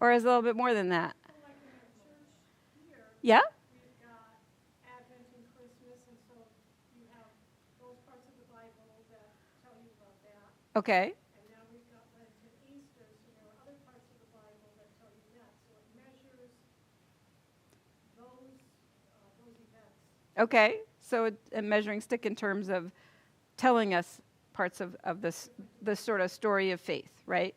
Or is it a little bit more than that? Like in our church here, Yeah? we've got Advent and Christmas, and so you have those parts of the Bible that tell you about that. Okay. And now we've got Lent and Easter, so there are other parts of the Bible that tell you that. So it measures those events. Okay. So a measuring stick in terms of telling us parts of this sort of story of faith, right?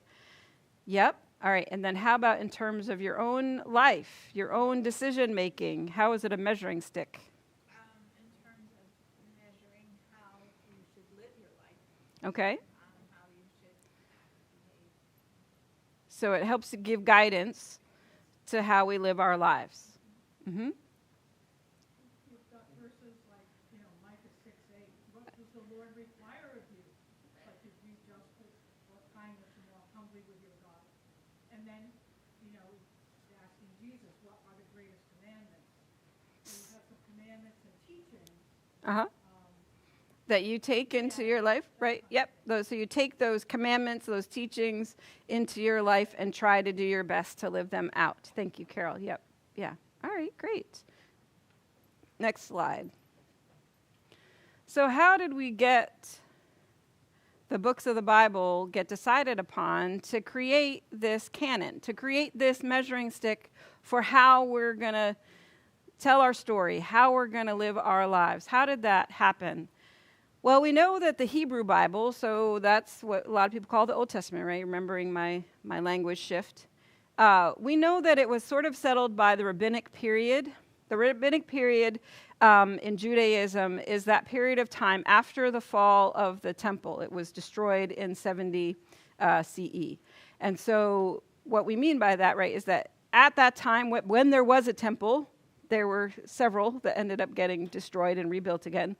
Yep. All right. And then how about in terms of your own life, your own decision making? How is it a measuring stick? In terms of measuring how you should live your life, Okay. how you should act and behave. So it helps to give guidance to how we live our lives. Mm-hmm. You've got verses like, Micah 6:8. What does the Lord require of you? But to do justice, love kindness, and walk humbly with your God. And then, asking Jesus, what are the greatest commandments? So you have some commandments and teachings. Uh-huh. That you take into your life, right? Yep. So you take those commandments, those teachings into your life and try to do your best to live them out. Thank you, Carol. Yep. Yeah. All right, great. Next slide. So how did we get the books of the Bible get decided upon to create this canon, to create this measuring stick for how we're going to tell our story, how we're going to live our lives? How did that happen? Well, we know that the Hebrew Bible, so that's what a lot of people call the Old Testament, right? Remembering my language shift. We know that it was sort of settled by the rabbinic period. The rabbinic period in Judaism is that period of time after the fall of the temple. It was destroyed in 70 CE. And so what we mean by that, right, is that at that time, when there was a temple, there were several that ended up getting destroyed and rebuilt again.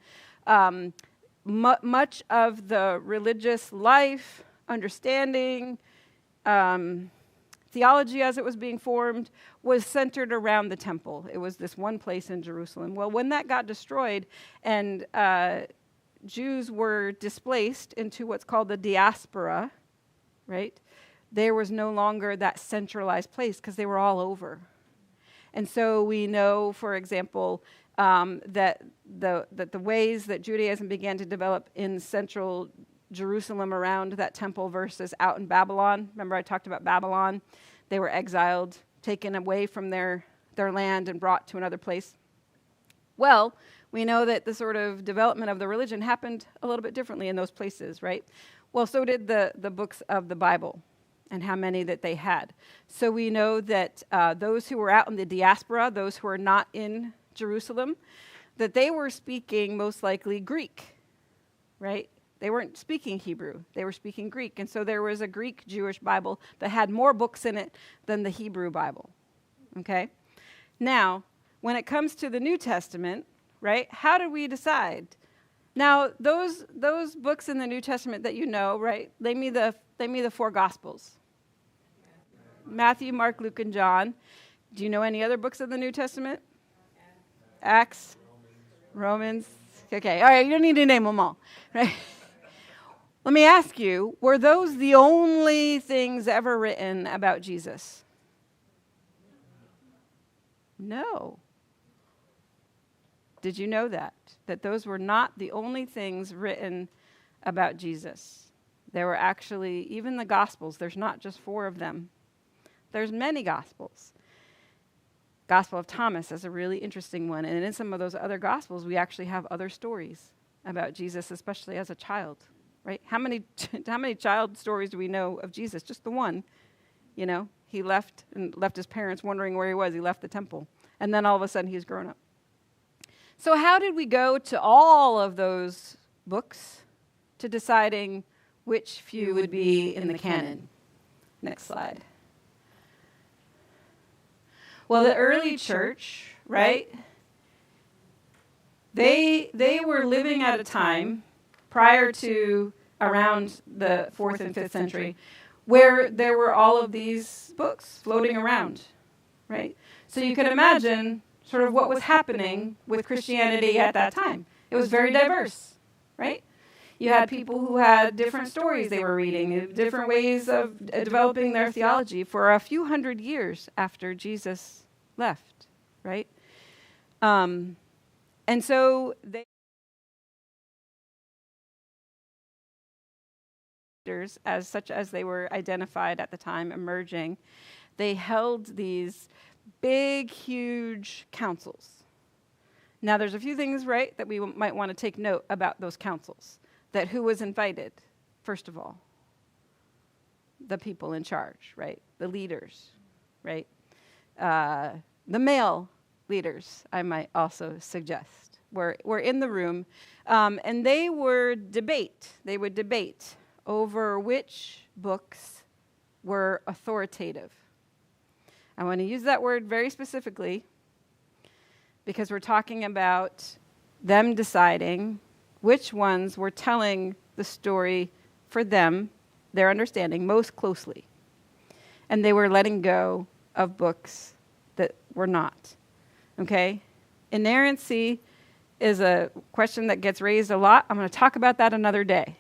Much of the religious life, understanding, theology as it was being formed was centered around the temple. It was this one place in Jerusalem. Well, when that got destroyed and Jews were displaced into what's called the diaspora, right, there was no longer that centralized place because they were all over. And so we know, for example, that the ways that Judaism began to develop in central Jerusalem around that temple versus out in Babylon. Remember I talked about Babylon? They were exiled, taken away from their land and brought to another place. Well, we know that the sort of development of the religion happened a little bit differently in those places, right? Well, so did the books of the Bible and how many that they had. So we know that those who were out in the diaspora, those who were not in Jerusalem, that they were speaking most likely Greek, right? They weren't speaking Hebrew. They were speaking Greek. And so there was a Greek Jewish Bible that had more books in it than the Hebrew Bible, okay? Now, when it comes to the New Testament, right, how do we decide? Now, those books in the New Testament that you know, right, they me the four Gospels. Matthew, Mark, Luke, and John. Do you know any other books of the New Testament? Acts, Romans. Okay, all right, you don't need to name them all, right? Let me ask you, were those the only things ever written about Jesus? No. Did you know that? That those were not the only things written about Jesus. There were actually, even the Gospels, there's not just 4 of them. There's many Gospels. Gospel of Thomas is a really interesting one. And in some of those other Gospels, we actually have other stories about Jesus, especially as a child, right? How many child stories do we know of Jesus? Just the one, He left his parents wondering where he was. He left the temple. And then all of a sudden, he's grown up. So how did we go to all of those books to deciding which few would be in the canon? Next slide. Well, the early church, right? They were living at a time prior to around the 4th and 5th century where there were all of these books floating around, right? So you can imagine sort of what was happening with Christianity at that time. It was very diverse, right? You had people who had different stories they were reading, different ways of developing their theology for a few hundred years after Jesus left, right? And so they, as such as they were identified at the time, emerging, they held these big, huge councils. Now, there's a few things, right, that we might want to take note about those councils. That who was invited, first of all? The people in charge, right? The leaders, right? The male leaders, I might also suggest, were in the room. And they would debate over which books were authoritative. I want to use that word very specifically because we're talking about them deciding which ones were telling the story for them, their understanding, most closely. And they were letting go of books that were not. Okay? Inerrancy is a question that gets raised a lot. I'm going to talk about that another day.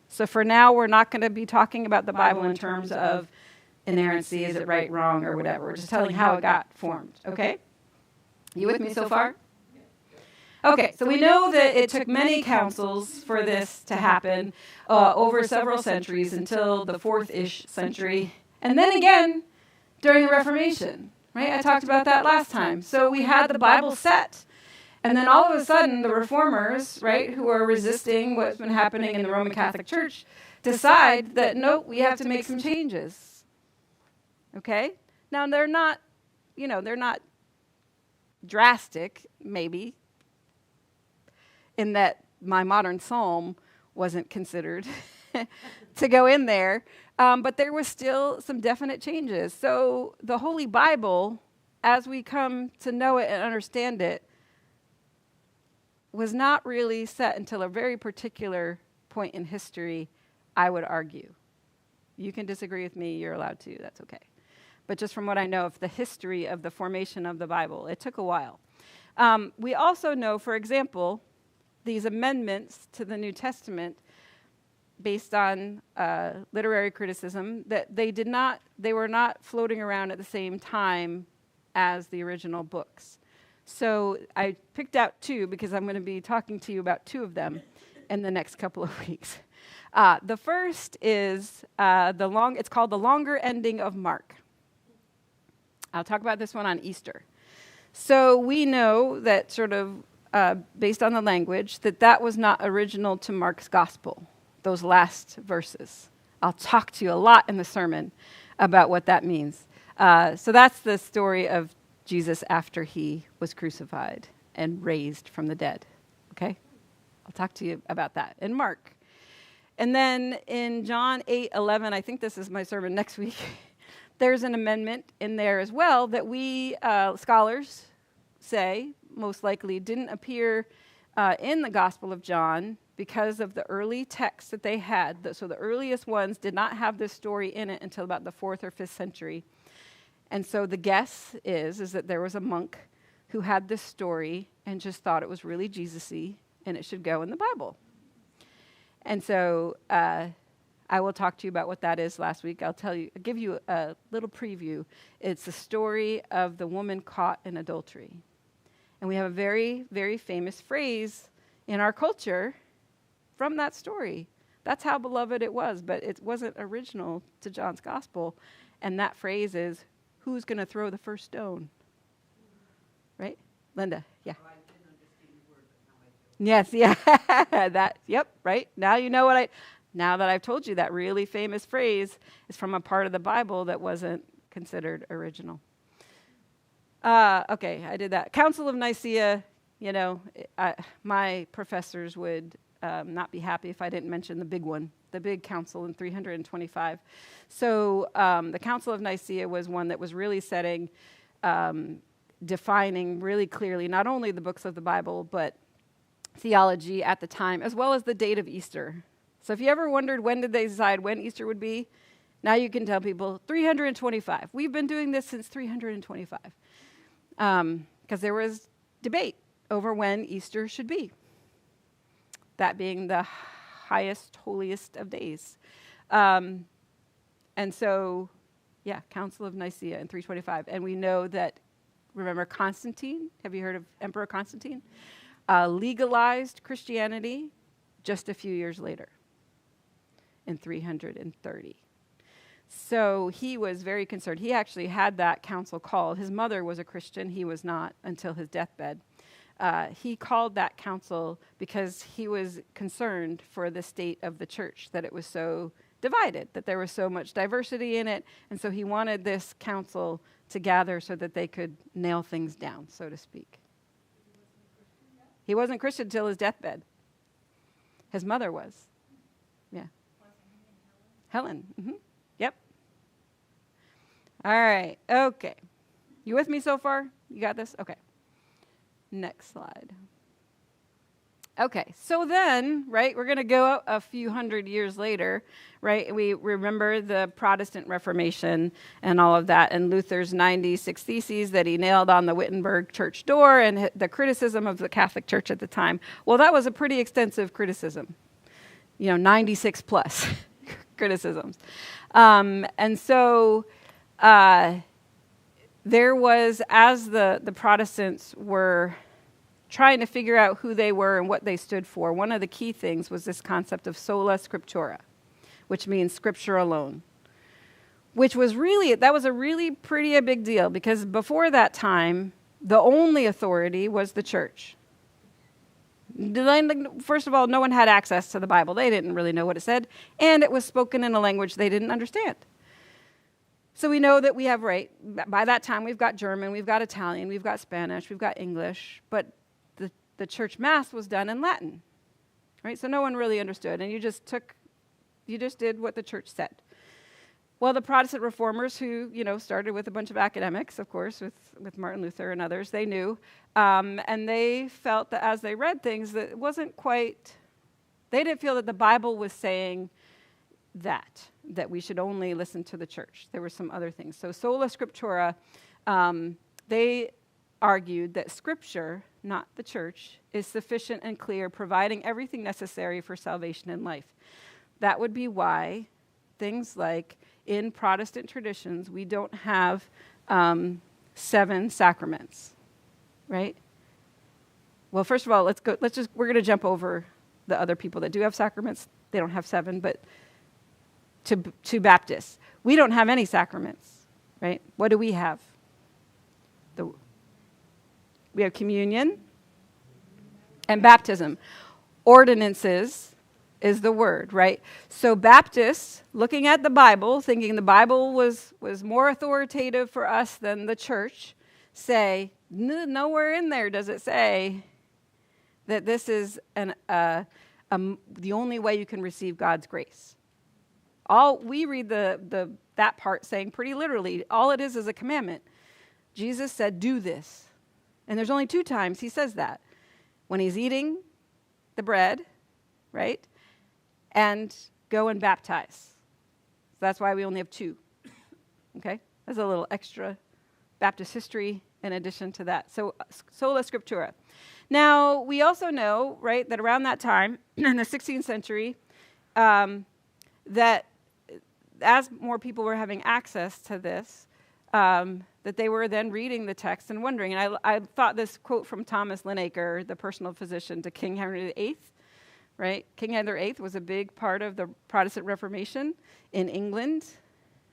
So for now, we're not going to be talking about the Bible in terms of inerrancy, is it right, wrong, or whatever. We're just telling how it got formed. Okay? You with me so far? Okay, so we know that it took many councils for this to happen over several centuries until the 4th-ish century. And then again, during the Reformation, right? I talked about that last time. So we had the Bible set. And then all of a sudden, the reformers, right, who are resisting what's been happening in the Roman Catholic Church, decide that, no, we have to make some changes. Okay? Now, they're not drastic, maybe, in that my modern psalm wasn't considered to go in there. But there was still some definite changes. So the Holy Bible, as we come to know it and understand it, was not really set until a very particular point in history, I would argue. You can disagree with me, you're allowed to, that's okay. But just from what I know of the history of the formation of the Bible, it took a while. We also know, for example, these amendments to the New Testament, based on literary criticism, that they were not floating around at the same time as the original books. So I picked out 2 because I'm going to be talking to you about 2 of them in the next couple of weeks. The first is it's called the longer ending of Mark. I'll talk about this one on Easter. So we know that sort of based on the language, that was not original to Mark's gospel, those last verses. I'll talk to you a lot in the sermon about what that means. So that's the story of Jesus after he was crucified and raised from the dead. Okay? I'll talk to you about that in Mark. And then in John 8:11, I think this is my sermon next week, there's an amendment in there as well that we scholars say most likely didn't appear in the Gospel of John because of the early texts that they had. So the earliest ones did not have this story in it until about the 4th or 5th century. And so the guess is that there was a monk who had this story and just thought it was really Jesus-y and it should go in the Bible. And so I will talk to you about what that is last week. I'll give you a little preview. It's the story of the woman caught in adultery. And we have a very, very famous phrase in our culture from that story. That's how beloved it was, but it wasn't original to John's gospel. And that phrase is, who's going to throw the first stone? Right? Linda, yeah. Oh, I didn't understand the word, but now I do. Yes, yep, right. Now you know now that I've told you that really famous phrase is from a part of the Bible that wasn't considered original. Okay, I did that. Council of Nicaea, my professors would not be happy if I didn't mention the big one, the big council in 325. So the Council of Nicaea was one that was really defining really clearly not only the books of the Bible, but theology at the time, as well as the date of Easter. So if you ever wondered when did they decide when Easter would be, now you can tell people 325. We've been doing this since 325. Because there was debate over when Easter should be. That being the highest, holiest of days. And so, yeah, Council of Nicaea in 325. And we know that, remember Constantine? Have you heard of Emperor Constantine? Legalized Christianity just a few years later in 330. So he was very concerned. He actually had that council called. His mother was a Christian. He was not until his deathbed. He called that council because he was concerned for the state of the church, that it was so divided, that there was so much diversity in it. And so he wanted this council to gather so that they could nail things down, so to speak. He wasn't Christian until his deathbed. His mother was. Yeah. Helen. Mm-hmm. Yep. All right. Okay. You with me so far? You got this? Okay. Next slide. Okay. So then, right, we're going to go a few hundred years later, right? We remember the Protestant Reformation and all of that, and Luther's 96 Theses that he nailed on the Wittenberg church door, and the criticism of the Catholic Church at the time. Well, that was a pretty extensive criticism. 96 plus criticisms. And so there was, as the Protestants were trying to figure out who they were and what they stood for, one of the key things was this concept of sola scriptura, which means scripture alone, which was that was a really pretty a big deal, because before that time, the only authority was the church. First of all, no one had access to the Bible. They didn't really know what it said, and it was spoken in a language they didn't understand. So we know that we have, right, by that time we've got German, we've got Italian, we've got Spanish, we've got English, but the church mass was done in Latin, right? So no one really understood, and you just did what the church said. Well, the Protestant reformers, who started with a bunch of academics, of course, with Martin Luther and others, they knew, and they felt that as they read things, that it wasn't quite. They didn't feel that the Bible was saying that we should only listen to the church. There were some other things. So sola scriptura, they argued that Scripture, not the church, is sufficient and clear, providing everything necessary for salvation in life. That would be why things like in Protestant traditions, we don't have 7 sacraments, right? Well, first of all, we're going to jump over the other people that do have sacraments. They don't have 7, but to Baptists, we don't have any sacraments, right? What do we have? We have communion and baptism. Ordinances is the word, right? So Baptists, looking at the Bible, thinking the Bible was more authoritative for us than the church, say, nowhere in there does it say that this is the only way you can receive God's grace. We read that part saying pretty literally, all it is a commandment. Jesus said, do this. And there's only 2 times he says that. When he's eating the bread, right? And go and baptize. So that's why we only have 2. Okay? That's a little extra Baptist history in addition to that. So sola scriptura. Now, we also know, right, that around that time, in the 16th century, that as more people were having access to this, that they were then reading the text and wondering. And I thought this quote from Thomas Linacre, the personal physician to King Henry VIII, right? King Henry VIII was a big part of the Protestant Reformation in England,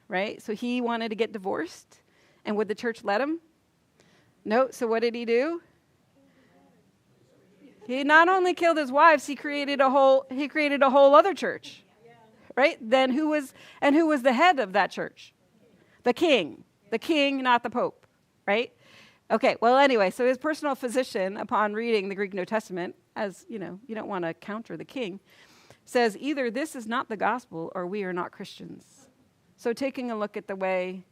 right? So he wanted to get divorced, and would the church let him? No. So what did he do? He not only killed his wives, he created a whole other church, right? Then who was the head of that church? The king. The king, not the pope, right? Okay, well, anyway, so his personal physician, upon reading the Greek New Testament, as you don't want to counter the king, says either this is not the gospel or we are not Christians. So taking a look at the way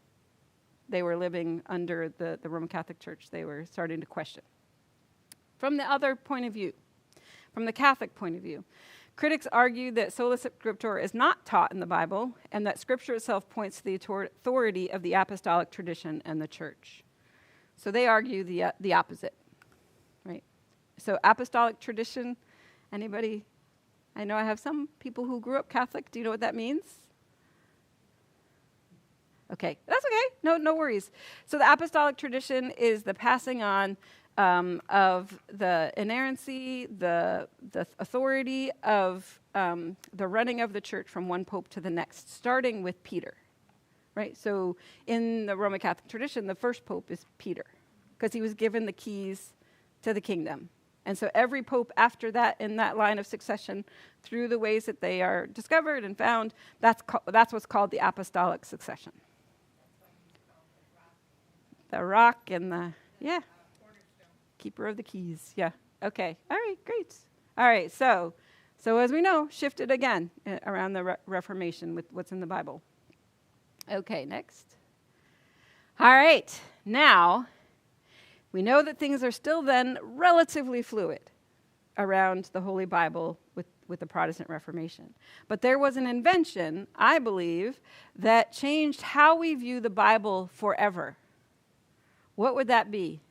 they were living under the Roman Catholic Church, they were starting to question. From the other point of view, from the Catholic point of view, critics argue that sola scriptura is not taught in the Bible, and that Scripture itself points to the authority of the apostolic tradition and the church. So they argue the opposite, right? So apostolic tradition, anybody I know I have some people who grew up Catholic. Do you know what that means? Okay, that's okay. No worries. So the apostolic tradition is the passing on of the inerrancy, the authority of the running of the church from one pope to the next, starting with Peter, right? So in the Roman Catholic tradition, the first pope is Peter, because he was given the keys to the kingdom. And so every pope after that, in that line of succession, through the ways that they are discovered and found, that's what's called the apostolic succession. The rock and the, yeah, keeper of the keys. Yeah. Okay. All right. Great. All right. So as we know, shifted again around the Reformation with what's in the Bible. Okay. Next. All right. Now, we know that things are still then relatively fluid around the Holy Bible with the Protestant Reformation. But there was an invention, I believe, that changed how we view the Bible forever. What would that be?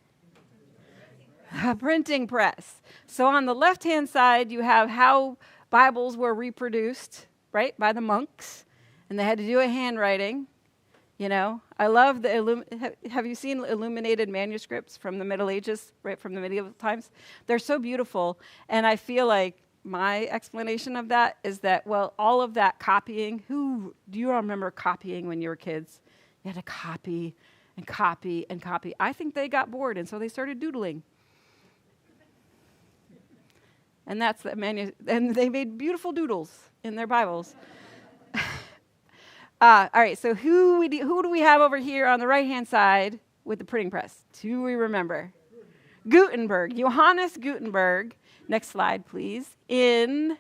A printing press. So on the left-hand side, you have how Bibles were reproduced, right, by the monks, and they had to do a handwriting. You know, I love have you seen illuminated manuscripts from the Middle Ages, right, from the medieval times? They're so beautiful, and I feel like my explanation of that is that, well, all of that copying, do you remember copying when you were kids? You had to copy and copy and copy. I think they got bored, and so they started doodling. And that's the and they made beautiful doodles in their Bibles. All right, so who do we have over here on the right-hand side with the printing press? Do we remember? Gutenberg, Johannes Gutenberg. Next slide, please. In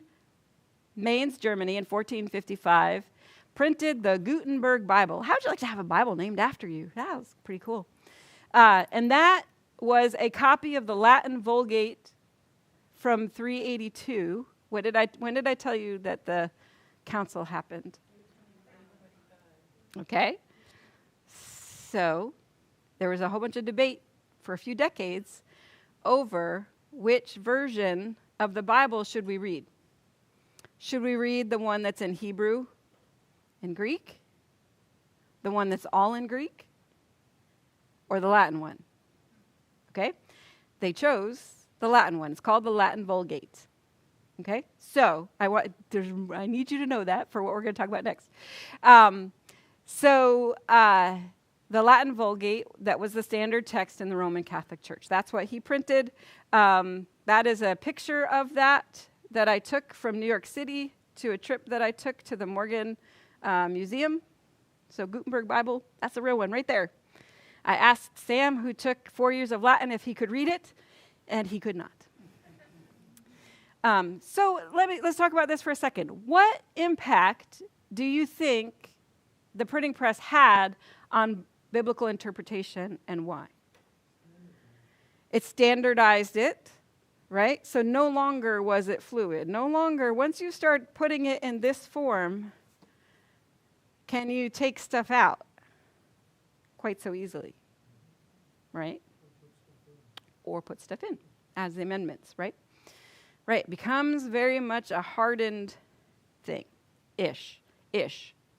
Mainz, Germany, in 1455, printed the Gutenberg Bible. How would you like to have a Bible named after you? That was pretty cool. And that was a copy of the Latin Vulgate from 382. When did I tell you that the council happened? Okay. So there was a whole bunch of debate for a few decades over which version of the Bible should we read. Should we read the one that's in Hebrew and Greek? The one that's all in Greek? Or the Latin one? Okay? They chose the Latin one. It's called the Latin Vulgate. Okay? So I need you to know that for what we're going to talk about next. The Latin Vulgate, that was the standard text in the Roman Catholic Church. That's what he printed. That is a picture of that I took from New York City to a trip that I took to the Morgan Museum. So Gutenberg Bible, that's the real one right there. I asked Sam, who took 4 years of Latin, if he could read it, and he could not. So let's talk about this for a second. What impact do you think the printing press had on biblical interpretation, and why? It standardized it, right? So no longer was it fluid. No longer, once you start putting it in this form, can you take stuff out quite so easily, right? Or put stuff in as the amendments, right? Right, it becomes very much a hardened thing, ish.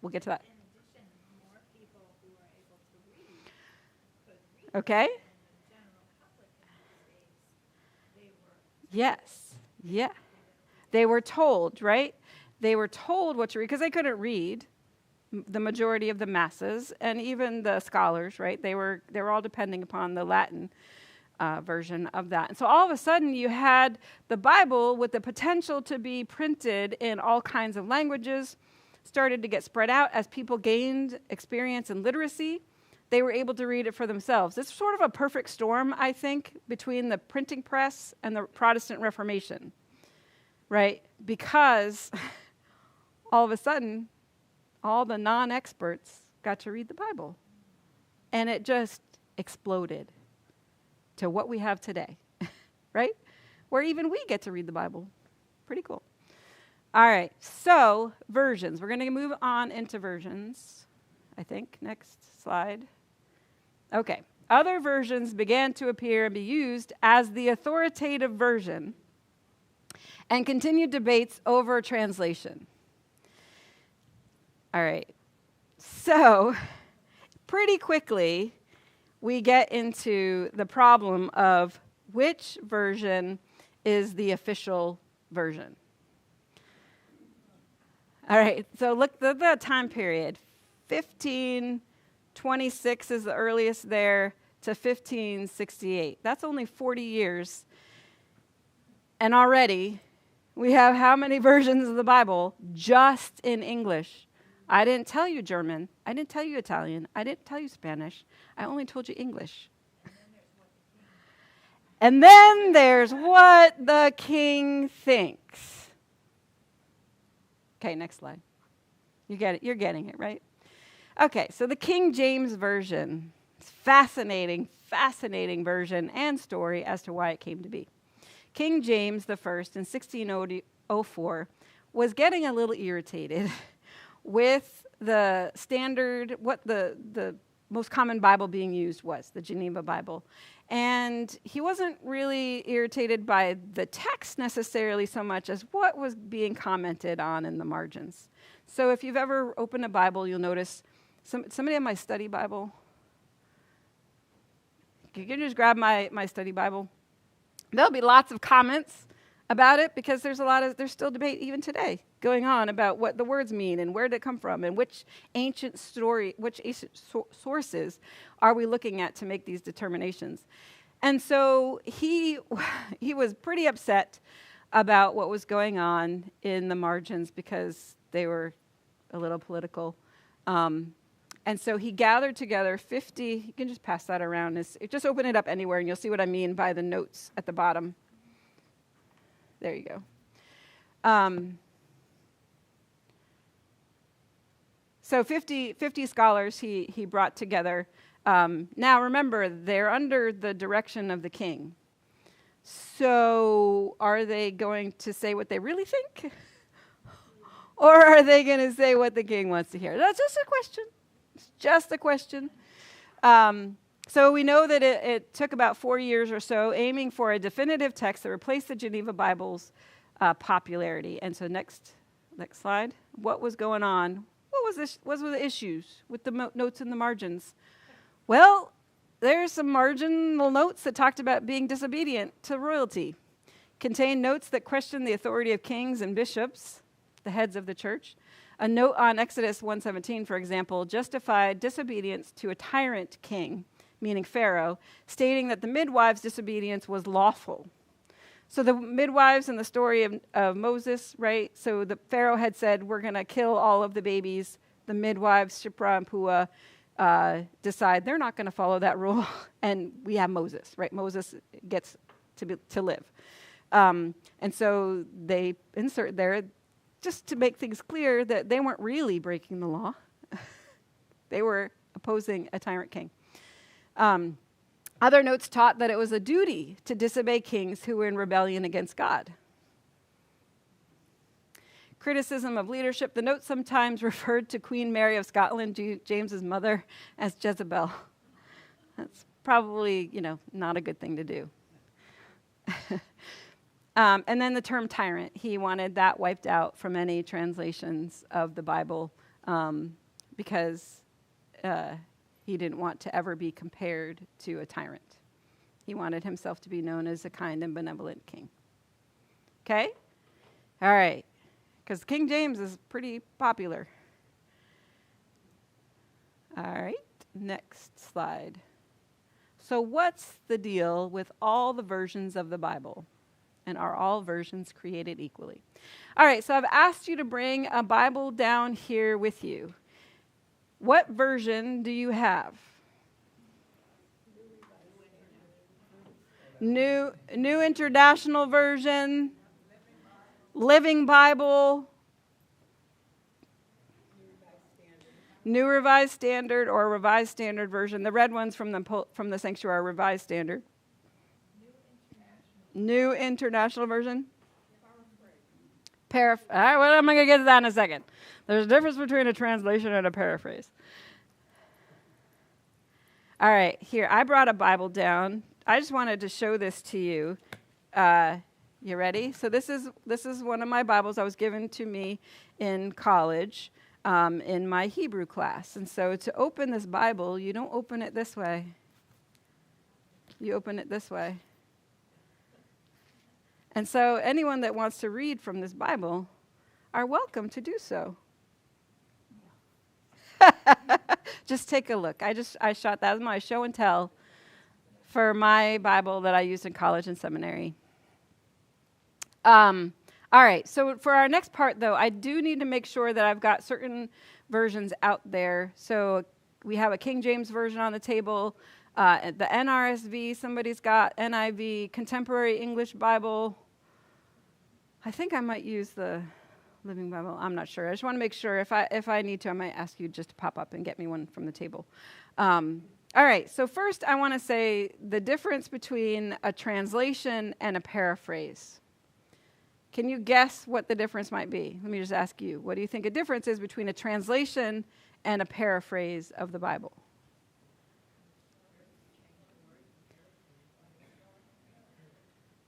We'll get to that. More people who are able to read could read. Okay? And the general public in the States, they were. Yes. Yeah. They were told, right? They were told what to read because they couldn't read. The majority of the masses and even the scholars, right? They were all depending upon the Latin version of that. And so all of a sudden you had the Bible with the potential to be printed in all kinds of languages, started to get spread out as people gained experience in literacy. They were able to read it for themselves. It's sort of a perfect storm, I think, between the printing press and the Protestant Reformation, right? Because all of a sudden, all the non-experts got to read the Bible. And it just exploded to what we have today, right? Where even we get to read the Bible. Pretty cool. All right, so versions. We're going to move on into versions, I think. Next slide. Okay. Other versions began to appear and be used as the authoritative version and continued debates over translation. All right. So, pretty quickly, we get into the problem of which version is the official version. All right, so look at the time period. 1526 is the earliest there to 1568. That's only 40 years. And already, we have how many versions of the Bible just in English? I didn't tell you German. I didn't tell you Italian. I didn't tell you Spanish. I only told you English. And then there's what the king thinks. Okay, next slide. You get it. You're getting it, right? Okay, so the King James Version. It's fascinating version and story as to why it came to be. King James I in 1604 was getting a little irritated with the standard, what the most common Bible being used was, the Geneva Bible. And he wasn't really irritated by the text necessarily so much as what was being commented on in the margins. So if you've ever opened a Bible, you'll notice, somebody have my study Bible? You can just grab my study Bible. There'll be lots of comments about it because there's still debate even today going on about what the words mean and where did it come from and which ancient sources are we looking at to make these determinations. And so he was pretty upset about what was going on in the margins because they were a little political. And so he gathered together 50, you can just pass that around. Just open it up anywhere and you'll see what I mean by the notes at the bottom. There you go. So 50 scholars he brought together. Now remember, they're under the direction of the king. So are they going to say what they really think? Or are they going to say what the king wants to hear? That's just a question. It's just a question. So we know that it took about 4 years or so aiming for a definitive text that replaced the Geneva Bible's popularity. And so next slide. What was going on? What were the issues with the notes in the margins? Well, there's some marginal notes that talked about being disobedient to royalty. Contained notes that questioned the authority of kings and bishops, the heads of the church. A note on Exodus 1:17, for example, justified disobedience to a tyrant king, meaning Pharaoh, stating that the midwives' disobedience was lawful. So the midwives in the story of Moses, right? So the Pharaoh had said, we're going to kill all of the babies. The midwives, Shiphrah and Puah, decide they're not going to follow that rule. And we have Moses, right? Moses gets to live. And so they insert there, just to make things clear that they weren't really breaking the law. They were opposing a tyrant king. Other notes taught that it was a duty to disobey kings who were in rebellion against God. Criticism of leadership. The notes sometimes referred to Queen Mary of Scotland, James's mother, as Jezebel. That's probably, not a good thing to do. And then the term tyrant. He wanted that wiped out from any translations of the Bible because he didn't want to ever be compared to a tyrant. He wanted himself to be known as a kind and benevolent king. Okay? All right. Because King James is pretty popular. All right. Next slide. So what's the deal with all the versions of the Bible? And are all versions created equally? All right. So I've asked you to bring a Bible down here with you. What version do you have? New International Version, Living Bible, New Revised Standard, or Revised Standard Version. The red ones from the sanctuary are Revised Standard. New International Version. All right, well, I'm going to get to that in a second. There's a difference between a translation and a paraphrase. All right, here, I brought a Bible down. I just wanted to show this to you. You ready? So this is one of my Bibles that was given to me in college in my Hebrew class. And so to open this Bible, you don't open it this way. You open it this way. And so anyone that wants to read from this Bible are welcome to do so. Just take a look. I shot that as my show and tell for my Bible that I used in college and seminary. All right, so for our next part, though, I do need to make sure that I've got certain versions out there. So we have a King James version on the table, the NRSV, somebody's got NIV, Contemporary English Bible. I think I might use the Living Bible. I'm not sure. I just want to make sure. If I need to, I might ask you just to pop up and get me one from the table. All right, so first I want to say the difference between a translation and a paraphrase. Can you guess what the difference might be? Let me just ask you. What do you think a difference is between a translation and a paraphrase of the Bible?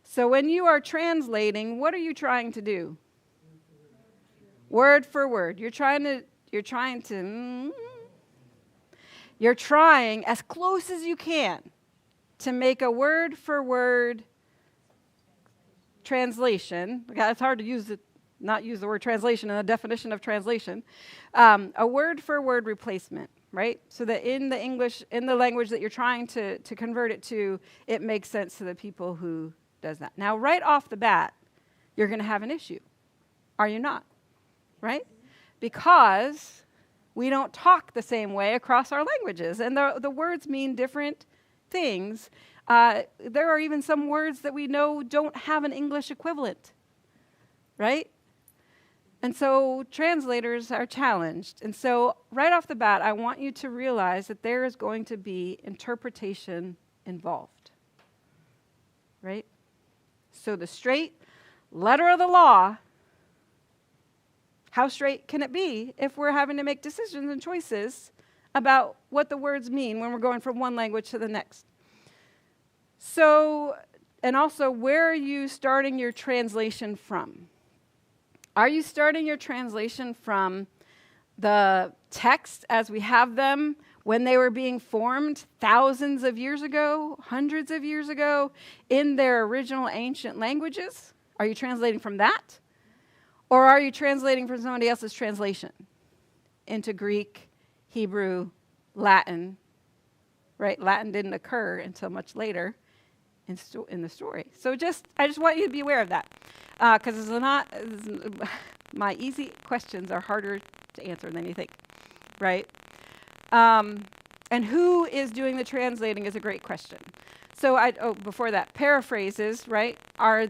So when you are translating, what are you trying to do? Word for word. You're trying as close as you can to make a word for word translation. It's hard to not use the word translation in the definition of translation. A word for word replacement, right? So that in the language that you're trying to convert it to, it makes sense to the people who does that. Now, right off the bat, you're going to have an issue. Are you not? Right? Because we don't talk the same way across our languages, and the words mean different things. There are even some words that we know don't have an English equivalent, right? And so translators are challenged. And so right off the bat, I want you to realize that there is going to be interpretation involved, right? So the straight letter of the law, how straight can it be if we're having to make decisions and choices about what the words mean when we're going from one language to the next? So, and also, where are you starting your translation from? Are you starting your translation from the text as we have them when they were being formed thousands of years ago, hundreds of years ago, in their original ancient languages? Are you translating from that? Or are you translating from somebody else's translation into Greek, Hebrew, Latin, right? Latin didn't occur until much later in the story. So I just want you to be aware of that, because my easy questions are harder to answer than you think, right? And who is doing the translating is a great question. So before that, paraphrases, right?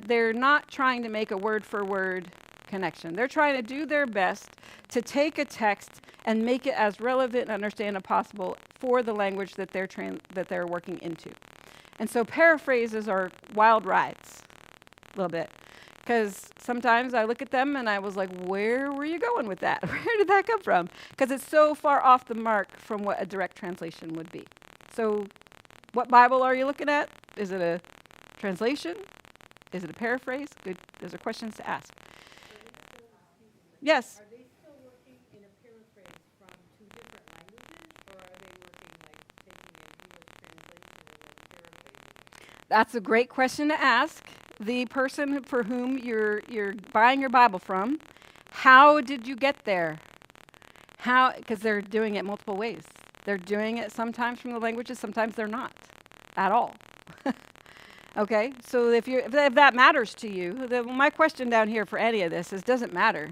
They're not trying to make a word for word connection. They're trying to do their best to take a text and make it as relevant and understandable possible for the language that they're working into. And so paraphrases are wild rides, a little bit, because sometimes I look at them and I was like, where were you going with that? Where did that come from? Because it's so far off the mark from what a direct translation would be. So what Bible are you looking at? Is it a translation? Is it a paraphrase? Good. Those are questions to ask. Yes? Are they still working in a paraphrase from two different languages, or are they working like taking an English translation and then paraphrasing? That's a great question to ask. The person for whom you're buying your Bible from, how did you get there? Because they're doing it multiple ways. They're doing it sometimes from the languages, sometimes they're not at all. Okay, so if that matters to you, my question down here for any of this is, does it matter?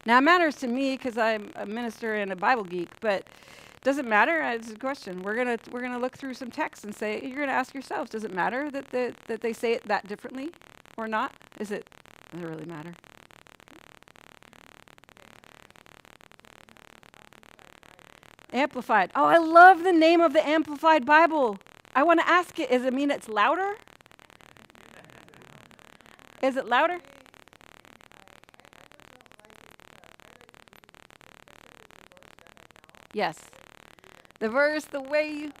Now, it matters to me because I'm a minister and a Bible geek, but does it matter? It's a question. We're gonna look through some texts and say, you're gonna ask yourselves, does it matter that they say it that differently or not? Does it really matter? Amplified. Oh, I love the name of the Amplified Bible. I want to ask it, does it mean it's louder? Is it louder? Yes. The verse, the way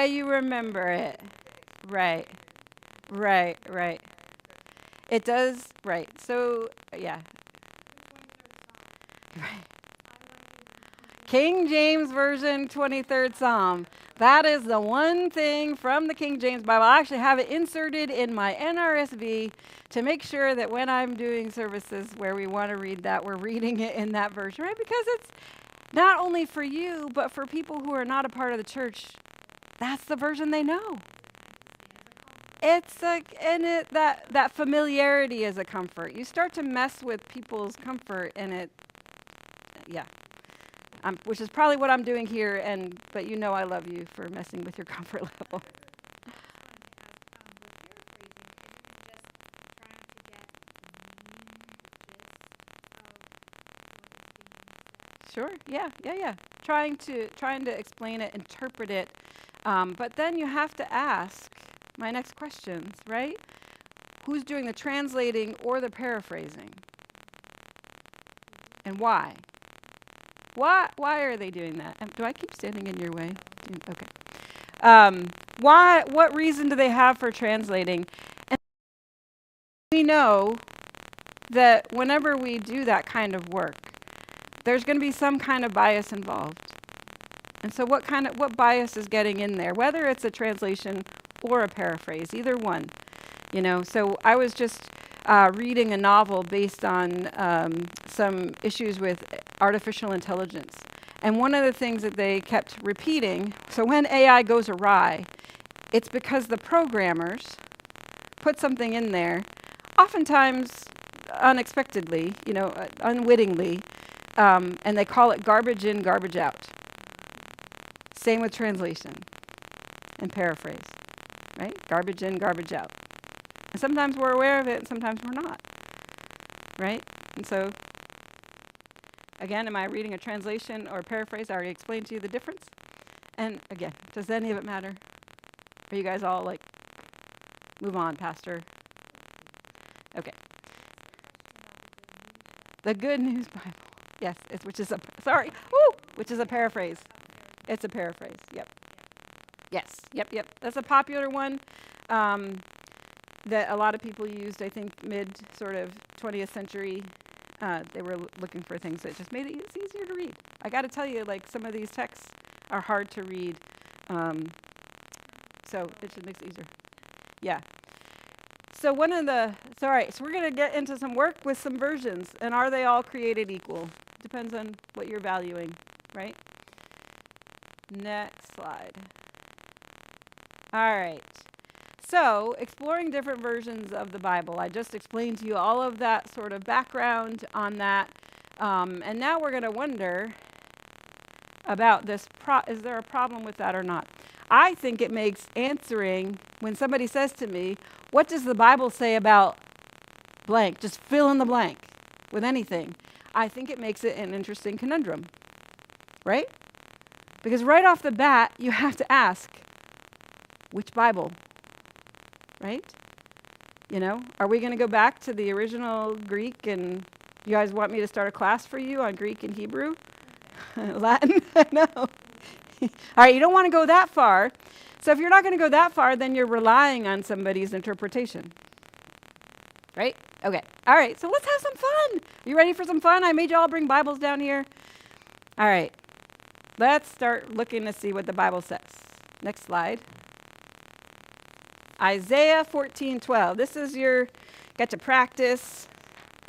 you remember it. Right. Right, right. It does, right. So, yeah. Right. King James Version, 23rd Psalm. That is the one thing from the King James Bible. I actually have it inserted in my NRSV to make sure that when I'm doing services where we want to read that, we're reading it in that version, right? Because it's not only for you, but for people who are not a part of the church, that's the version they know. It's that familiarity is a comfort. You start to mess with people's comfort, and yeah. Which is probably what I'm doing here, but you know I love you for messing with your comfort level. Sure. Yeah. Trying to explain it, interpret it, but then you have to ask my next questions, right? Who's doing the translating or the paraphrasing, and why? Why are they doing that? Do I keep standing in your way? Okay. Why? What reason do they have for translating? And we know that whenever we do that kind of work, there's going to be some kind of bias involved. And so what bias is getting in there, whether it's a translation or a paraphrase, either one. So I was just reading a novel based on some issues with artificial intelligence. And one of the things that they kept repeating, so when AI goes awry, it's because the programmers put something in there, oftentimes unexpectedly, unwittingly, and they call it garbage in, garbage out. Same with translation and paraphrase, right? Garbage in, garbage out. And sometimes we're aware of it, and sometimes we're not, right? And so, again, am I reading a translation or a paraphrase? I already explained to you the difference. And again, does any of it matter? Are you guys all like, move on, Pastor? Okay. The Good News Bible. Yes, which is a paraphrase. It's a paraphrase. Yep. Yes. Yep. That's a popular one that a lot of people used. I think mid sort of 20th century. They were looking for things that just made it easier to read. I got to tell you, like some of these texts are hard to read, so it just makes it easier. Yeah. So all right. So we're going to get into some work with some versions, and are they all created equal? Depends on what you're valuing, right? Next slide. All right. So, exploring different versions of the Bible. I just explained to you all of that sort of background on that. And now we're going to wonder about this. Is there a problem with that or not? I think it makes answering, when somebody says to me, what does the Bible say about blank? Just fill in the blank with anything. I think it makes it an interesting conundrum, right? Because right off the bat, you have to ask, which Bible? Right? Are we going to go back to the original Greek, and you guys want me to start a class for you on Greek and Hebrew? Latin? No. All right, you don't want to go that far. So if you're not going to go that far, then you're relying on somebody's interpretation. Right? Okay. All right, so let's have some fun. You ready for some fun? I made you all bring Bibles down here. All right. Let's start looking to see what the Bible says. Next slide. Isaiah 14:12. This is get to practice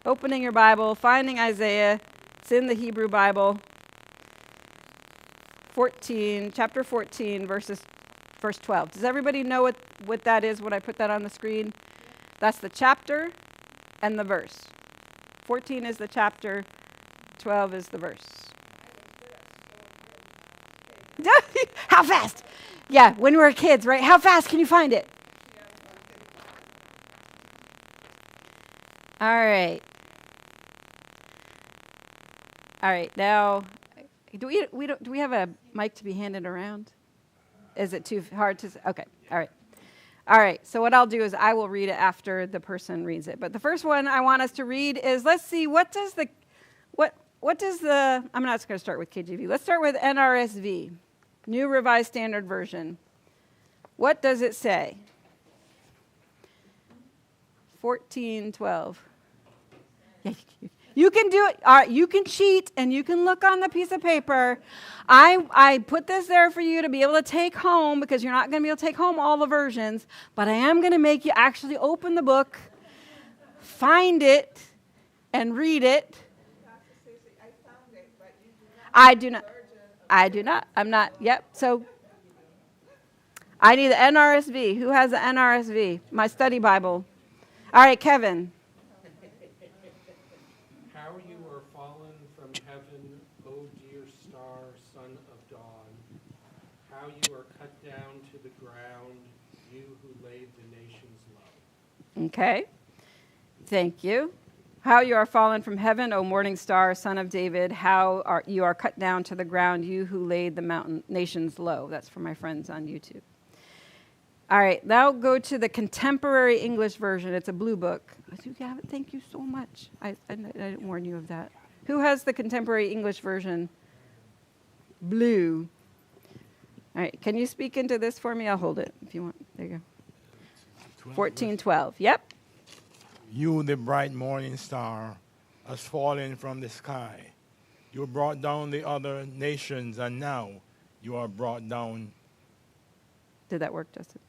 opening your Bible, finding Isaiah. It's in the Hebrew Bible. Chapter 14, verse 12. Does everybody know what that is when I put that on the screen? That's the chapter and the verse. 14 is the chapter, 12 is the verse. How fast? Yeah, when we were kids, right? How fast can you find it? All right. Now, do we have a mic to be handed around? Is it too hard to? Okay. All right. So what I'll do is I will read it after the person reads it. But the first one I want us to read is, let's see, what does the? I'm not going to start with KJV. Let's start with NRSV, New Revised Standard Version. What does it say? 14:12. Yeah, you can do it. All right, you can cheat and you can look on the piece of paper. I put this there for you to be able to take home because you're not going to be able to take home all the versions, but I am going to make you actually open the book, find it, and read it. I do not. I do not. I'm not. Yep. So I need the NRSV. Who has the NRSV? My study Bible. All right, Kevin. How you are fallen from heaven, O dear star, son of dawn. How you are cut down to the ground, you who laid the nations low. Okay. Thank you. How you are fallen from heaven, O morning star, son of David. How you are cut down to the ground, you who laid the nations low. That's for my friends on YouTube. All right, now go to the contemporary English version. It's a blue book. You have it? Thank you so much. I didn't warn you of that. Who has the contemporary English version? Blue. All right, can you speak into this for me? I'll hold it if you want. There you go. 14:12. Yep. You, the bright morning star, has fallen from the sky. You brought down the other nations, and now you are brought down. Did that work, Justin?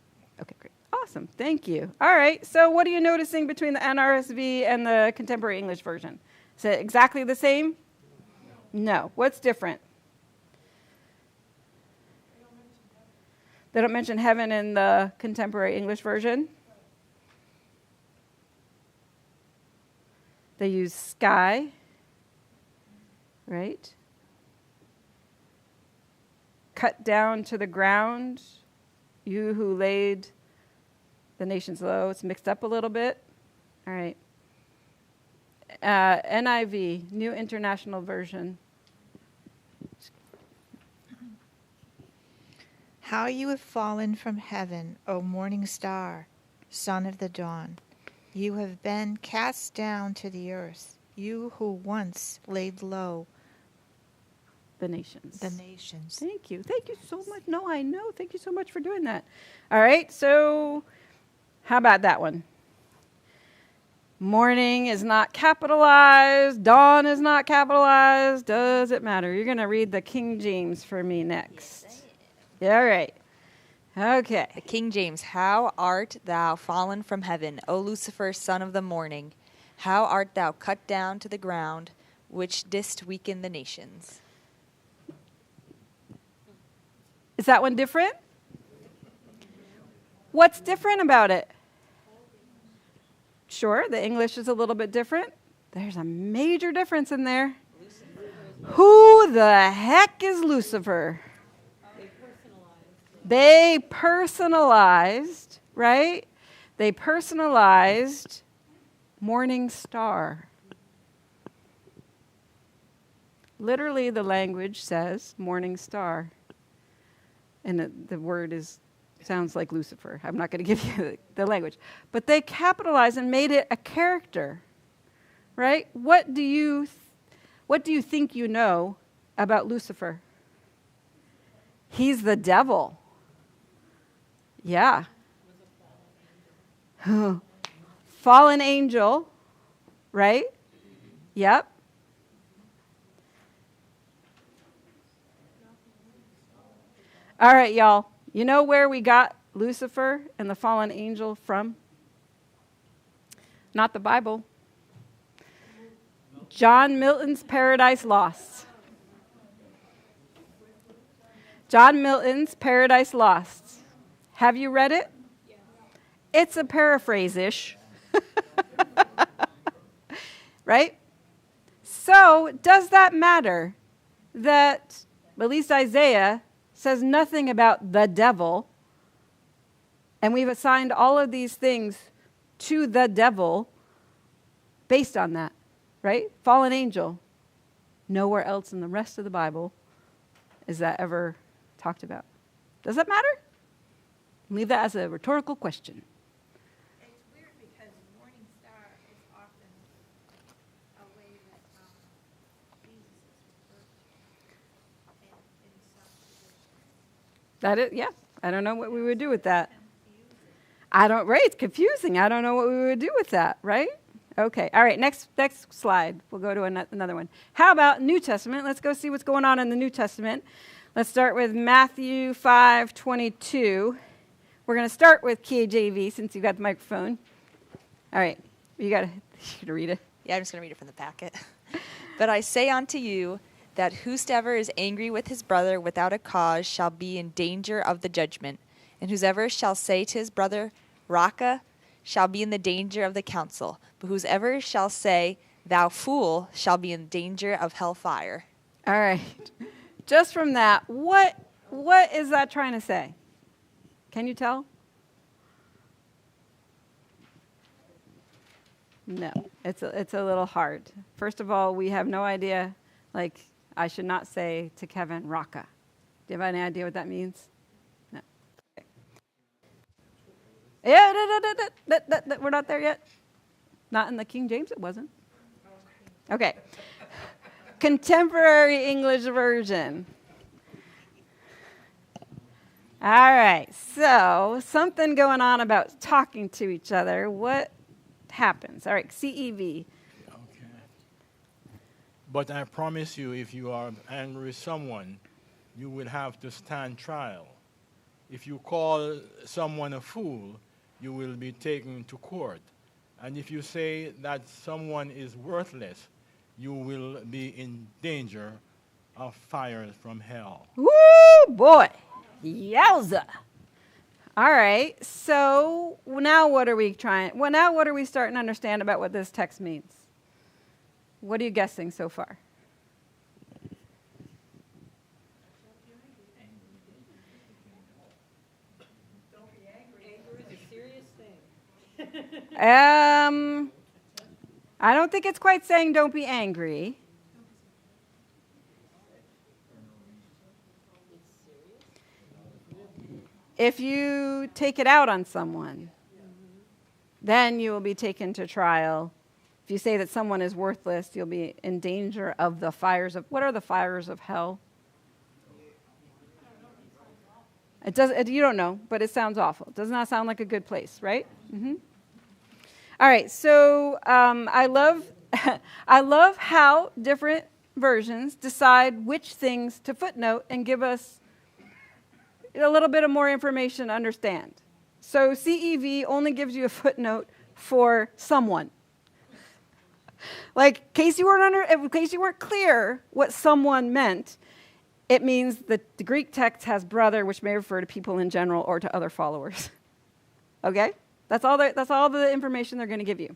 Okay, great. Awesome. Thank you. All right. So what are you noticing between the NRSV and the contemporary English version? Is it exactly the same? No. What's different? They don't mention heaven in the contemporary English version. They use sky, right? Cut down to the ground, you who laid the nations low. It's mixed up a little bit. All right. NIV, New International Version. How you have fallen from heaven, O morning star, son of the dawn. You have been cast down to the earth, you who once laid low The nations. the nations. Thank you. Thank you so much. No, I know. Thank you so much for doing that. All right. So how about that one? Morning is not capitalized. Dawn is not capitalized. Does it matter? You're going to read the King James for me next. Yeah, all right. Okay. The King James, how art thou fallen from heaven, O Lucifer, son of the morning? How art thou cut down to the ground, which didst weaken the nations? Is that one different? What's different about it? Sure, the English is a little bit different. There's a major difference in there. Who the heck is Lucifer? They personalized, right? They personalized morning star. Literally, the language says morning star. And the word sounds like Lucifer. I'm not going to give you the language. But they capitalized and made it a character, right? What do you think you know about Lucifer? He's the devil. Yeah. Fallen angel, right? Yep. All right, y'all. You know where we got Lucifer and the fallen angel from? Not the Bible. John Milton's Paradise Lost. John Milton's Paradise Lost. Have you read it? Yeah. It's a paraphrase-ish. Right? So, does that matter that at least Isaiah says nothing about the devil, and we've assigned all of these things to the devil based on that, right? Fallen angel. Nowhere else in the rest of the Bible is that ever talked about. Does that matter? Leave that as a rhetorical question. It's weird because morning star is often a way that Jesus is referred to in some traditions. That is, yeah. I don't know what we would do with that. Right, it's confusing. I don't know what we would do with that, right? Okay, all right, next slide. We'll go to another one. How about New Testament? Let's go see what's going on in the New Testament. Let's start with Matthew 5:22. We're going to start with KJV since you got the microphone. All right, you got to read it. Yeah, I'm just going to read it from the packet. But I say unto you that whosoever is angry with his brother without a cause shall be in danger of the judgment. And whosoever shall say to his brother, Raka, shall be in the danger of the council. But whosoever shall say, Thou fool, shall be in danger of hellfire. All right. Just from that, what is that trying to say? Can you tell? No, it's a little hard. First of all, we have no idea. Like, I should not say to Kevin, Raka. Do you have any idea what that means? No. Okay. Yeah, we're not there yet. Not in the King James, it wasn't. Okay. Contemporary English version. All right, so something going on about talking to each other. What happens? All right, CEV. Okay. But I promise you, if you are angry with someone, you will have to stand trial. If you call someone a fool, you will be taken to court. And if you say that someone is worthless, you will be in danger of fire from hell. Woo, boy. Yowza. All right, so now what are we starting to understand about what this text means? What are you guessing so far? Anger is a serious thing. I don't think it's quite saying don't be angry. If you take it out on someone, then you will be taken to trial. If you say that someone is worthless, you'll be in danger of the fires of, what are the fires of hell? You don't know, but it sounds awful. It does not sound like a good place, right? Mm-hmm. All right, so I love how different versions decide which things to footnote and give us a little bit of more information to understand. So CEV only gives you a footnote for someone. Like, in case you weren't clear what someone meant, it means that the Greek text has brother, which may refer to people in general or to other followers. Okay? That's all the information they're going to give you.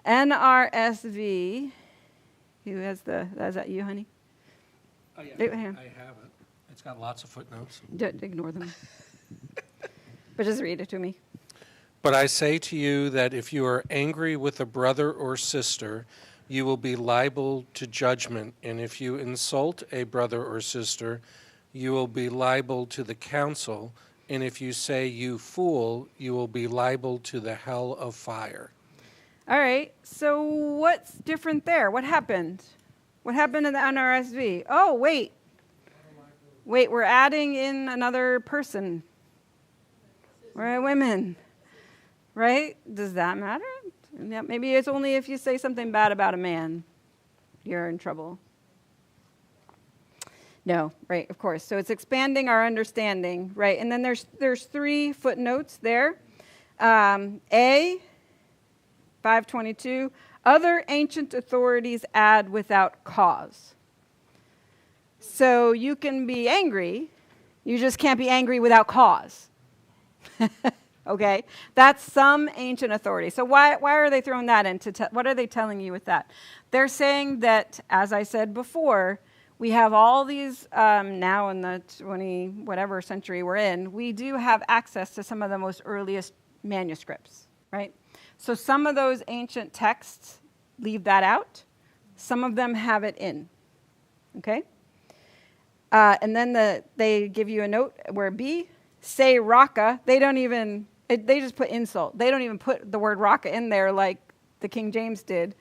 NRSV, is that you, honey? Oh, yeah, Yeah. I have it. It's got lots of footnotes. Ignore them. But just read it to me. But I say to you that if you are angry with a brother or sister, you will be liable to judgment. And if you insult a brother or sister, you will be liable to the council. And if you say, you fool, you will be liable to the hell of fire. All right, so what's different there? What happened? What happened in the NRSV? Oh, wait, we're adding in another person. We're women, right? Does that matter? Yeah, maybe it's only if you say something bad about a man, you're in trouble. No, right, of course. So it's expanding our understanding, right? And then there's 3 footnotes there. A, 522, other ancient authorities add without cause. So you can be angry, you just can't be angry without cause. Okay? That's some ancient authority. So why are they throwing that in? What are they telling you with that? They're saying that, as I said before, we have all these, now in the 20 whatever century we're in, we do have access to some of the most earliest manuscripts, right? So some of those ancient texts leave that out. Some of them have it in, okay? And then they give you a note where B, say raka. They just put insult. They don't even put the word raka in there like the King James did.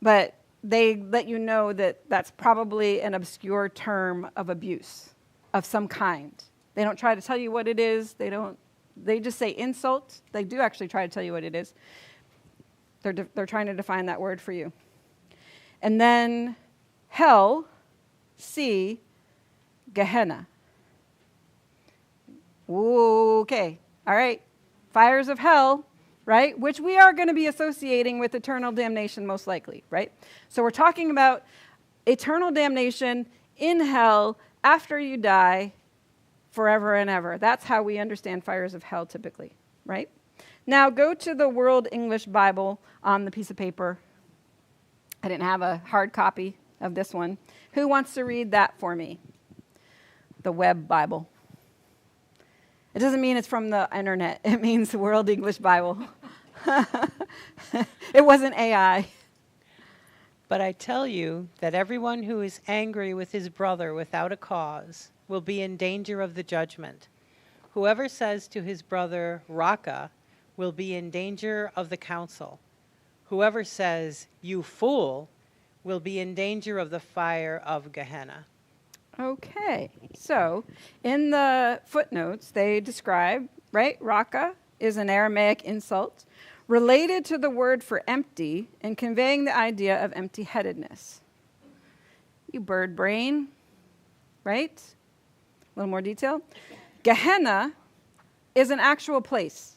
But they let you know that that's probably an obscure term of abuse of some kind. They don't try to tell you what it is. They don't They just say insult. They do actually try to tell you what it is. They're trying to define that word for you. And then hell, C, Gehenna. Okay, all right. Fires of hell, right? Which we are going to be associating with eternal damnation most likely, right? So we're talking about eternal damnation in hell after you die forever and ever. That's how we understand fires of hell typically, right? Now go to the World English Bible on the piece of paper. I didn't have a hard copy of this one. Who wants to read that for me? The Web Bible. It doesn't mean it's from the internet. It means the World English Bible. It wasn't AI. But I tell you that everyone who is angry with his brother without a cause will be in danger of the judgment. Whoever says to his brother, Raka, will be in danger of the council. Whoever says, you fool, will be in danger of the fire of Gehenna. Okay, so in the footnotes, they describe, right, Raka is an Aramaic insult related to the word for empty and conveying the idea of empty-headedness. You bird brain, right? A little more detail. Gehenna is an actual place.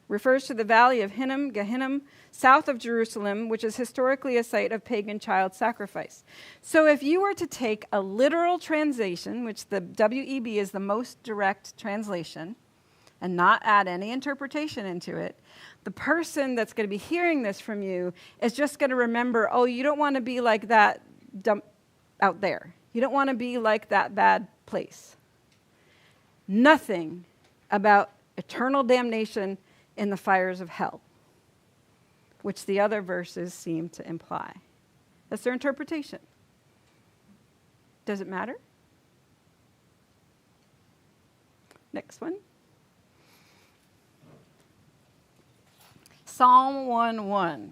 Refers to the valley of Hinnom, Gehinnom, south of Jerusalem, which is historically a site of pagan child sacrifice. So if you were to take a literal translation, which the WEB is the most direct translation, and not add any interpretation into it, the person that's going to be hearing this from you is just going to remember, oh, you don't want to be like that dump out there. You don't want to be like that bad place. Nothing about eternal damnation in the fires of hell, which the other verses seem to imply. That's their interpretation. Does it matter? Next one. Psalm 1:1.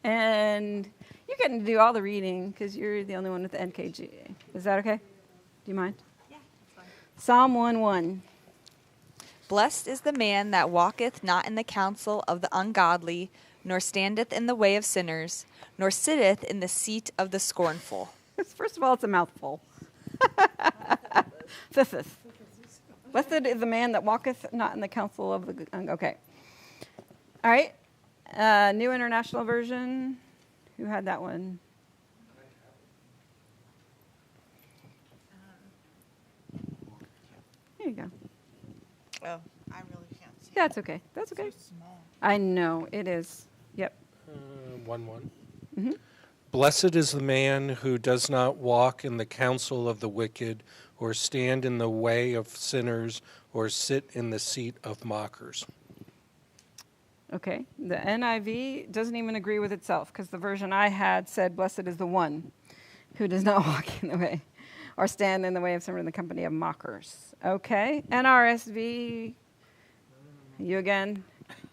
And you're getting to do all the reading because you're the only one with the NKG. Is that okay? Do you mind? Yeah, that's fine. Psalm 1:1. Blessed is the man that walketh not in the counsel of the ungodly, nor standeth in the way of sinners, nor sitteth in the seat of the scornful. First of all, it's a mouthful. Fifth. Blessed is the man that walketh not in the counsel of the... Okay. All right. New International Version. Who had that one? Here you go. Oh, I really can't see. That's okay. That's okay. So small. I know, it is. Yep. 1:1. Mhm. Blessed is the man who does not walk in the counsel of the wicked, or stand in the way of sinners, or sit in the seat of mockers. Okay. The NIV doesn't even agree with itself because the version I had said, blessed is the one who does not walk in the way or stand in the way of someone in the company of mockers. Okay. NRSV, you again?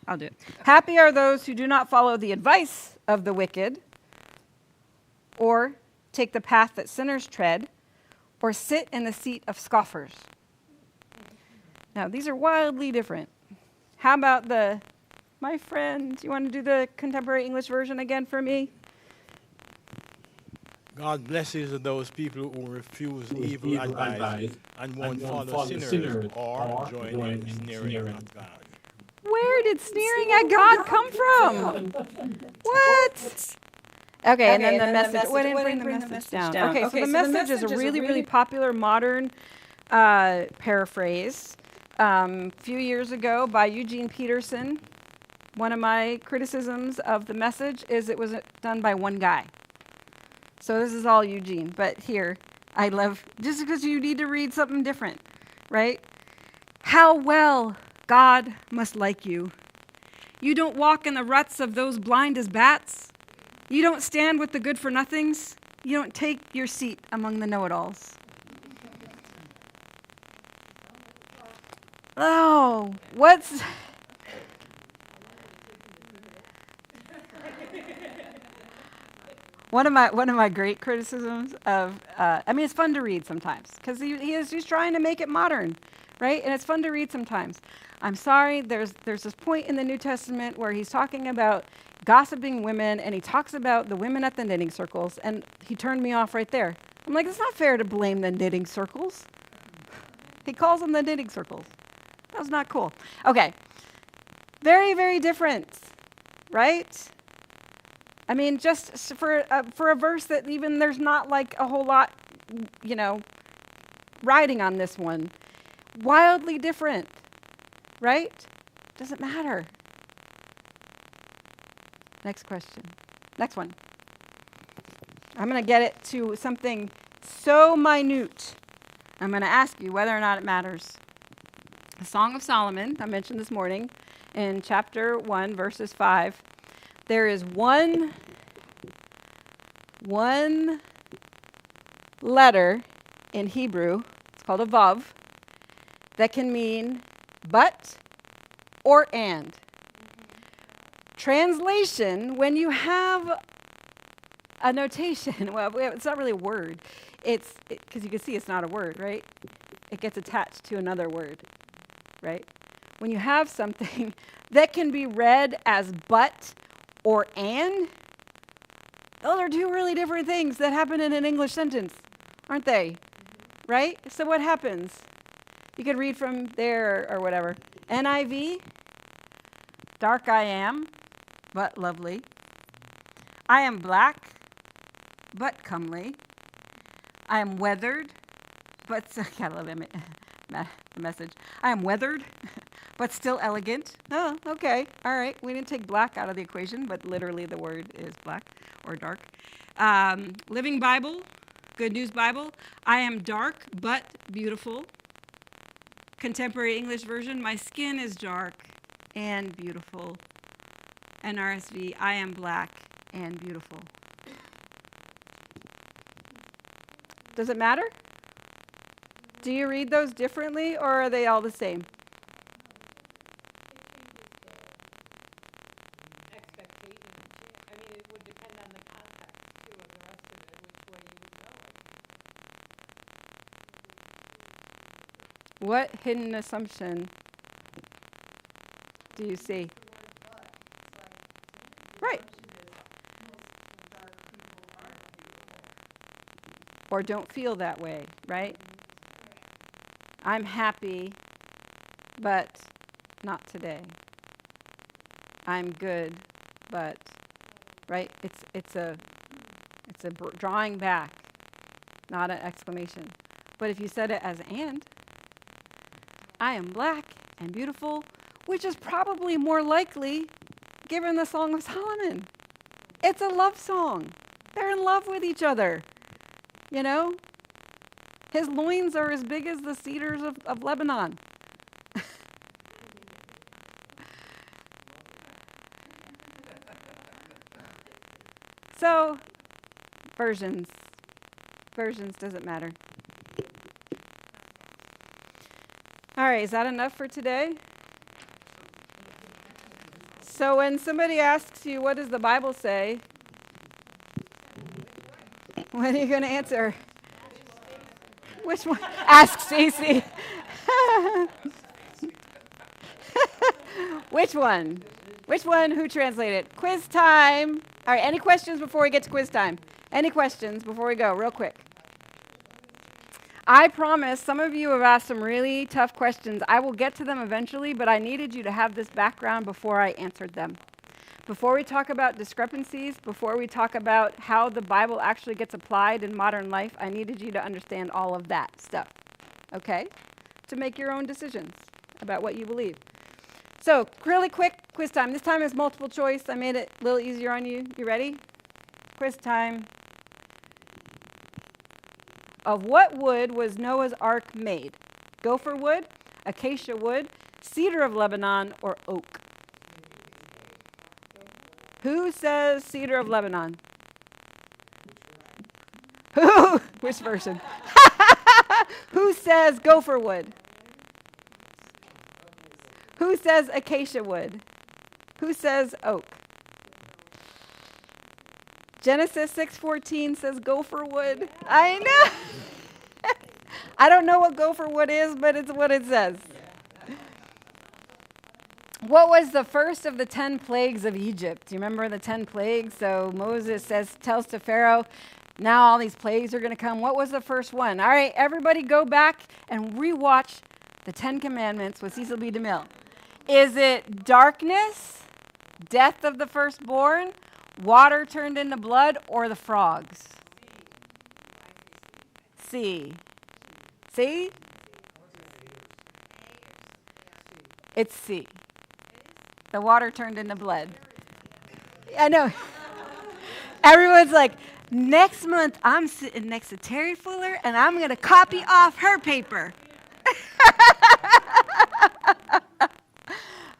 I'll do it. Happy are those who do not follow the advice of the wicked, or take the path that sinners tread, or sit in the seat of scoffers. Now, these are wildly different. How about my friend, do you want to do the contemporary English version again for me? God blesses those people who refuse evil advice and won't follow sinners or join in sneering at God. Where did sneering at God come from? What? Okay, and then the message. Why didn't bring the message down? Okay, so the message is a really, really popular modern paraphrase. A few years ago by Eugene Peterson. One of my criticisms of the message is it was done by one guy. So this is all Eugene. But here, I love, just because you need to read something different, right? How well God must like you. You don't walk in the ruts of those blind as bats. You don't stand with the good-for-nothings. You don't take your seat among the know-it-alls. Oh, what's... One of my great criticisms of, it's fun to read sometimes because he's trying to make it modern, right? And it's fun to read sometimes. I'm sorry, there's this point in the New Testament where he's talking about gossiping women, and he talks about the women at the knitting circles, and he turned me off right there. I'm like, it's not fair to blame the knitting circles. He calls them the knitting circles. That was not cool. Okay, very, very different, right? I mean, just for a verse that even there's not like a whole lot, riding on this one. Wildly different, right? Doesn't matter. Next question. Next one. I'm going to get it to something so minute. I'm going to ask you whether or not it matters. The Song of Solomon, I mentioned this morning, in chapter 1, verses 5. There is one letter in Hebrew, it's called a vav, that can mean but or and. Translation, when you have a notation, well, it's not really a word. It's because you can see it's not a word, right? It gets attached to another word, right? When you have something that can be read as but or and, those are two really different things that happen in an English sentence, aren't they? Right? So what happens? You could read from there or whatever. NIV, dark I am, but lovely. I am black, but comely. I am weathered, but I love the message. I am weathered, but still elegant. Oh, okay. All right. We didn't take black out of the equation, but literally the word is black or dark. Living Bible, Good News Bible. I am dark, but beautiful. Contemporary English Version. My skin is dark and beautiful. NRSV. I am black and beautiful. Does it matter? Do you read those differently, or are they all the same? It would depend on the context, too, of the rest of it, which way you would go. What hidden assumption do you see? Right. Or don't feel that way, right? I'm happy, but not today. I'm good, but, right? It's a drawing back, not an exclamation. But if you said it as and, I am black and beautiful, which is probably more likely given the Song of Solomon. It's a love song. They're in love with each other, you know? His loins are as big as the cedars of Lebanon. So, versions doesn't matter. All right, is that enough for today? So when somebody asks you, what does the Bible say? What are you going to answer? Which one? Ask Stacy. Which one? Which one? Who translated? Quiz time. All right, any questions before we get to quiz time? Any questions before we go, real quick? I promise some of you have asked some really tough questions. I will get to them eventually, but I needed you to have this background before I answered them. Before we talk about discrepancies, before we talk about how the Bible actually gets applied in modern life, I needed you to understand all of that stuff, okay? To make your own decisions about what you believe. So, really quick quiz time. This time is multiple choice. I made it a little easier on you. You ready? Quiz time. Of what wood was Noah's Ark made? Gopher wood, acacia wood, cedar of Lebanon, or oak? Who says cedar of Lebanon? Who? Which version? Who says gopher wood? Who says acacia wood? Who says oak? Genesis 6:14 says gopher wood. I know. I don't know what gopher wood is, but it's what it says. What was the first of the 10 plagues of Egypt? Do you remember the 10 plagues? So Moses tells to Pharaoh, now all these plagues are going to come. What was the first one? All right, everybody go back and rewatch the 10 Commandments with Cecil B. DeMille. Is it darkness, death of the firstborn, water turned into blood, or the frogs? C. C? It's C. The water turned into blood. I know. Everyone's like, next month I'm sitting next to Terry Fuller and I'm going to copy off her paper.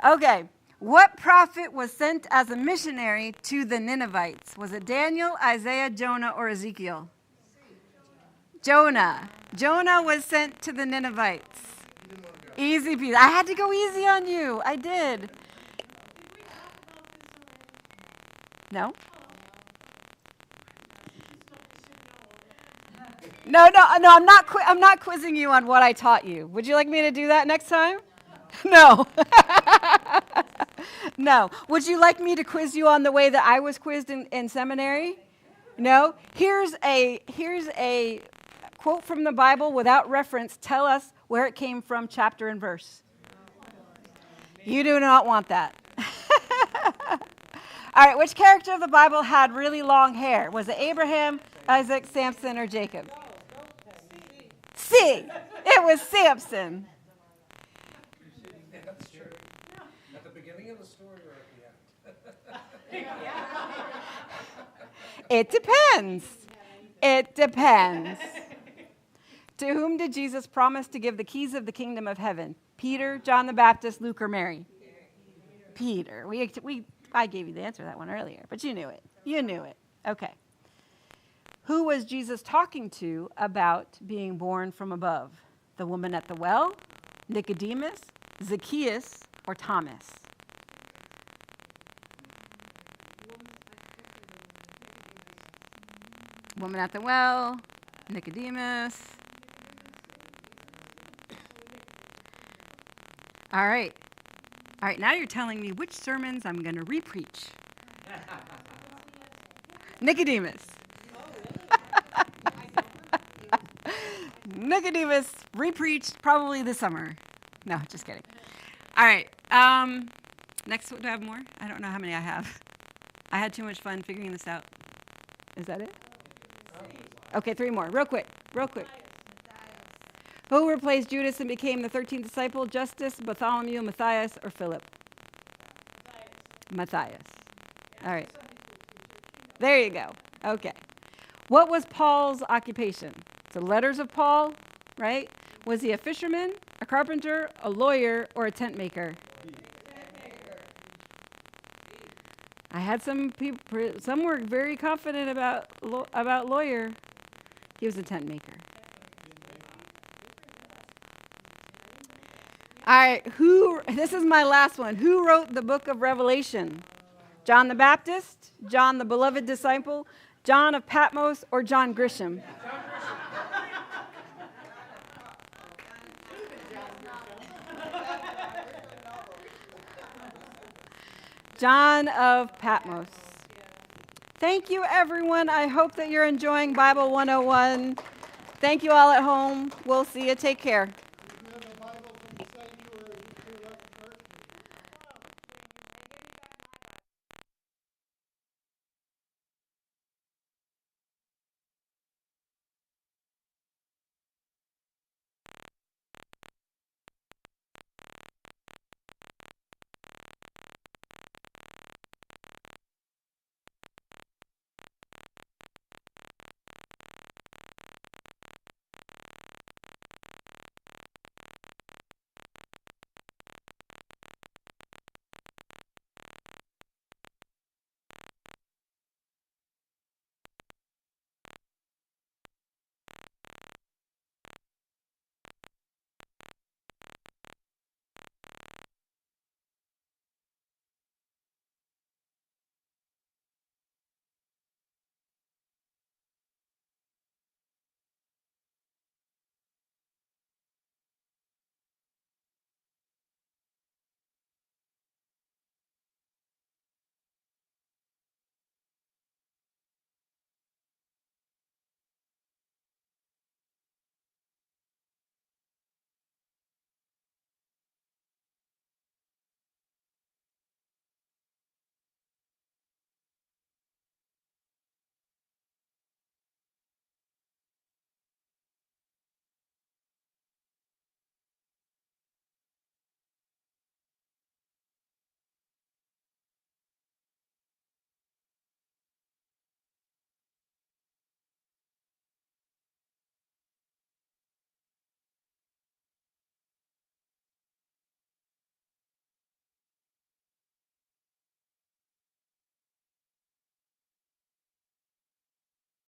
Okay. What prophet was sent as a missionary to the Ninevites? Was it Daniel, Isaiah, Jonah, or Ezekiel? Jonah. Jonah was sent to the Ninevites. Easy peasy. I had to go easy on you. I did. No? No, I'm not quizzing you on what I taught you. Would you like me to do that next time? No. No. Would you like me to quiz you on the way that I was quizzed in seminary? No? Here's a quote from the Bible without reference. Tell us where it came from, chapter and verse. You do not want that. All right, which character of the Bible had really long hair? Was it Abraham, Isaac, Samson, or Jacob? C. It was Samson. That's true. At the beginning of the story or at the end? It depends. It depends. To whom did Jesus promise to give the keys of the kingdom of heaven? Peter, John the Baptist, Luke, or Mary? Peter. I gave you the answer to that one earlier, but you knew it. You knew it. Okay. Who was Jesus talking to about being born from above? The woman at the well, Nicodemus, Zacchaeus, or Thomas? Woman at the well, Nicodemus. All right. All right, now you're telling me which sermons I'm going to repreach. Nicodemus. Nicodemus repreached probably this summer. No, just kidding. All right. Next, do I have more? I don't know how many I have. I had too much fun figuring this out. Is that it? Okay, 3 more. Real quick. Who replaced Judas and became the 13th disciple? Justus, Bartholomew, Matthias, or Philip? Matthias. All right. There you go. Okay. What was Paul's occupation? The letters of Paul, right? Was he a fisherman, a carpenter, a lawyer, or a tent maker? I had some people, some were very confident about lawyer. He was a tent maker. All right, this is my last one. Who wrote the book of Revelation? John the Baptist, John the beloved disciple, John of Patmos, or John Grisham? John of Patmos. Thank you, everyone. I hope that you're enjoying Bible 101. Thank you all at home. We'll see you. Take care.